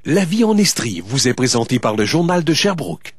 La vie en Estrie vous est présentée par le Journal de Sherbrooke.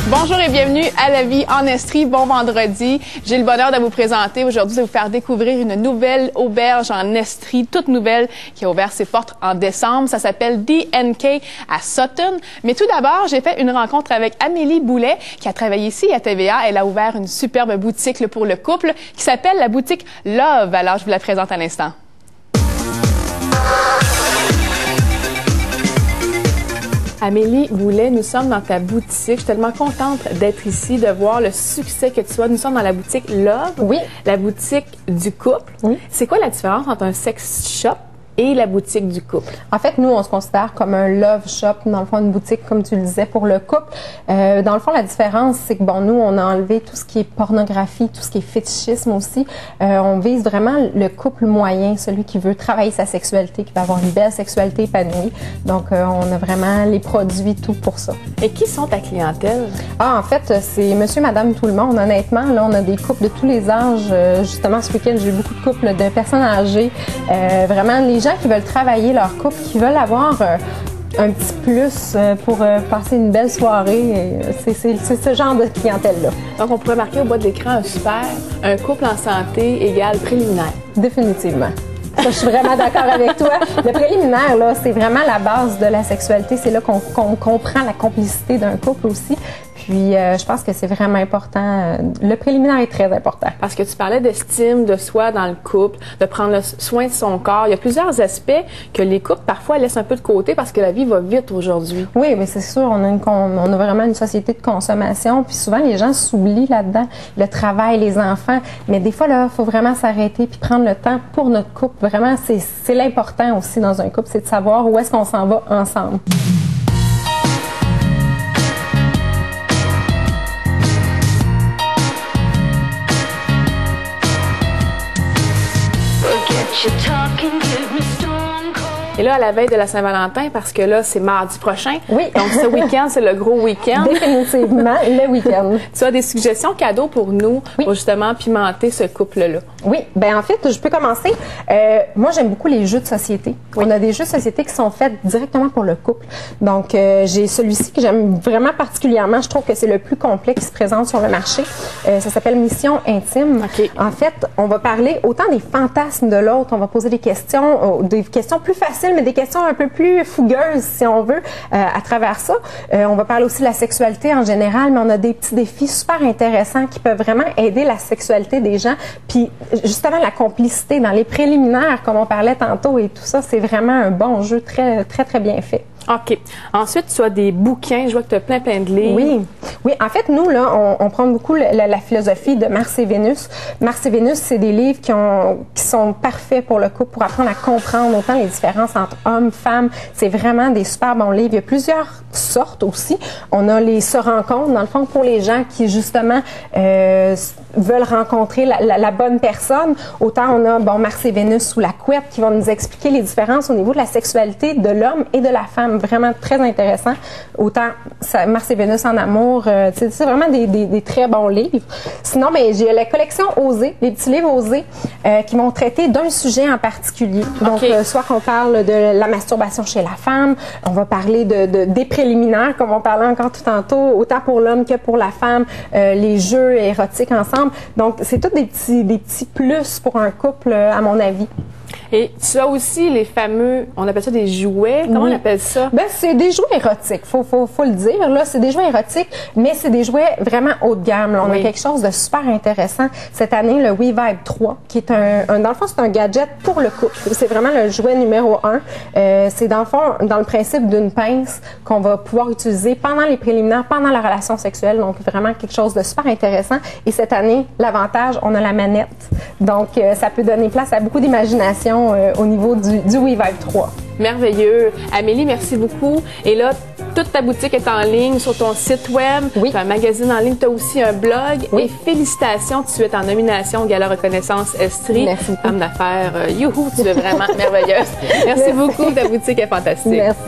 Bonjour et bienvenue à La vie en Estrie. Bon vendredi. J'ai le bonheur de vous présenter aujourd'hui, de vous faire découvrir une nouvelle auberge en Estrie, toute nouvelle, qui a ouvert ses portes en décembre. Ça s'appelle D&K à Sutton. Mais tout d'abord, j'ai fait une rencontre avec Amélie Boulet, qui a travaillé ici à TVA. Elle a ouvert une superbe boutique pour le couple qui s'appelle la boutique Love. Alors, je vous la présente à l'instant. Amélie Boulet, nous sommes dans ta boutique. Je suis tellement contente d'être ici, de voir le succès que tu as. Nous sommes dans la boutique Love, oui. La boutique du couple. Oui. C'est quoi la différence entre un sex shop et la boutique du couple? En fait, nous, on se considère comme un love shop, dans le fond, une boutique, comme tu le disais, pour le couple. Dans le fond, la différence, c'est que, bon, nous, on a enlevé tout ce qui est pornographie, tout ce qui est fétichisme aussi. On vise vraiment le couple moyen, celui qui veut travailler sa sexualité, qui va avoir une belle sexualité épanouie. Donc, on a vraiment les produits, tout pour ça. Et qui sont ta clientèle? Ah, en fait, c'est monsieur, madame, tout le monde. Honnêtement, là, on a des couples de tous les âges. Justement, ce week-end, j'ai eu beaucoup de couples de personnes âgées. Vraiment, les gens qui veulent travailler leur couple, qui veulent avoir un petit plus pour passer une belle soirée. C'est ce genre de clientèle-là. Donc, on pourrait marquer au bas de l'écran un couple en santé égale préliminaire. Définitivement. Ça, je suis vraiment d'accord avec toi. Le préliminaire, là, c'est vraiment la base de la sexualité. C'est là qu'on comprend la complicité d'un couple aussi. Puis, je pense que c'est vraiment important. Le préliminaire est très important. Parce que tu parlais d'estime de soi dans le couple, de prendre soin de son corps. Il y a plusieurs aspects que les couples, parfois, laissent un peu de côté parce que la vie va vite aujourd'hui. Oui, mais c'est sûr, on a vraiment une société de consommation. Puis souvent, les gens s'oublient là-dedans. Le travail, les enfants. Mais des fois, là, il faut vraiment s'arrêter puis prendre le temps pour notre couple. Vraiment, c'est l'important aussi dans un couple, c'est de savoir où est-ce qu'on s'en va ensemble. Et là, à la veille de la Saint-Valentin, parce que là, c'est mardi prochain. Oui. Donc, ce week-end, c'est le gros week-end. Définitivement, le week-end. Tu as des suggestions cadeaux pour nous, oui. Pour justement pimenter ce couple-là? Oui. Ben en fait, je peux commencer. Moi, j'aime beaucoup les jeux de société. Oui. On a des jeux de société qui sont faits directement pour le couple. Donc, j'ai celui-ci que j'aime vraiment particulièrement. Je trouve que c'est le plus complet qui se présente sur le marché. Ça s'appelle Mission Intime. Okay. En fait, on va parler autant des fantasmes de l'autre. On va poser des questions plus faciles, mais des questions un peu plus fougueuses, si on veut, à travers ça. On va parler aussi de la sexualité en général, mais on a des petits défis super intéressants qui peuvent vraiment aider la sexualité des gens. Puis, justement, la complicité dans les préliminaires, comme on parlait tantôt et tout ça, c'est vraiment un bon jeu très, très, très bien fait. OK. Ensuite, tu as des bouquins. Je vois que tu as plein de livres. Oui. Oui. En fait, nous, là, on prend beaucoup la philosophie de Mars et Vénus. Mars et Vénus, c'est des livres qui sont parfaits pour le couple, pour apprendre à comprendre autant les différences entre hommes, femmes. C'est vraiment des super bons livres. Il y a plusieurs sortes aussi. On a les se rencontres, dans le fond, pour les gens qui, justement, veulent rencontrer la bonne personne. Autant on a, Mars et Vénus sous la couette qui vont nous expliquer les différences au niveau de la sexualité de l'homme et de la femme. Vraiment très intéressant. Autant Mars et Vénus en amour, c'est vraiment des très bons livres. Sinon, j'ai la collection Osée, les petits livres Osée qui vont traiter d'un sujet en particulier. Donc, soit qu'on parle de la masturbation chez la femme, on va parler des préliminaires, comme on parlait encore tout tantôt, autant pour l'homme que pour la femme, les jeux érotiques ensemble. Donc, c'est tous des petits plus pour un couple, à mon avis. Et tu as aussi les fameux, on appelle ça des jouets. Comment on appelle ça? Ben, c'est des jouets érotiques. Faut le dire, là. C'est des jouets érotiques, mais c'est des jouets vraiment haut de gamme, là. On a quelque chose de super intéressant. Cette année, le WeVibe 3, qui est dans le fond, c'est un gadget pour le couple. C'est vraiment le jouet numéro 1. C'est dans le fond, dans le principe d'une pince qu'on va pouvoir utiliser pendant les préliminaires, pendant la relation sexuelle. Donc, vraiment quelque chose de super intéressant. Et cette année, l'avantage, on a la manette. Donc, ça peut donner place à beaucoup d'imagination au niveau du WeVibe 3. Merveilleux. Amélie, merci beaucoup. Et là, toute ta boutique est en ligne sur ton site web. Oui. Tu as un magazine en ligne, tu as aussi un blog. Oui. Et félicitations, tu es en nomination au Gala Reconnaissance Estrie. Merci. Femme d'affaires, youhou, tu es vraiment merveilleuse. Merci beaucoup, ta boutique est fantastique. Merci.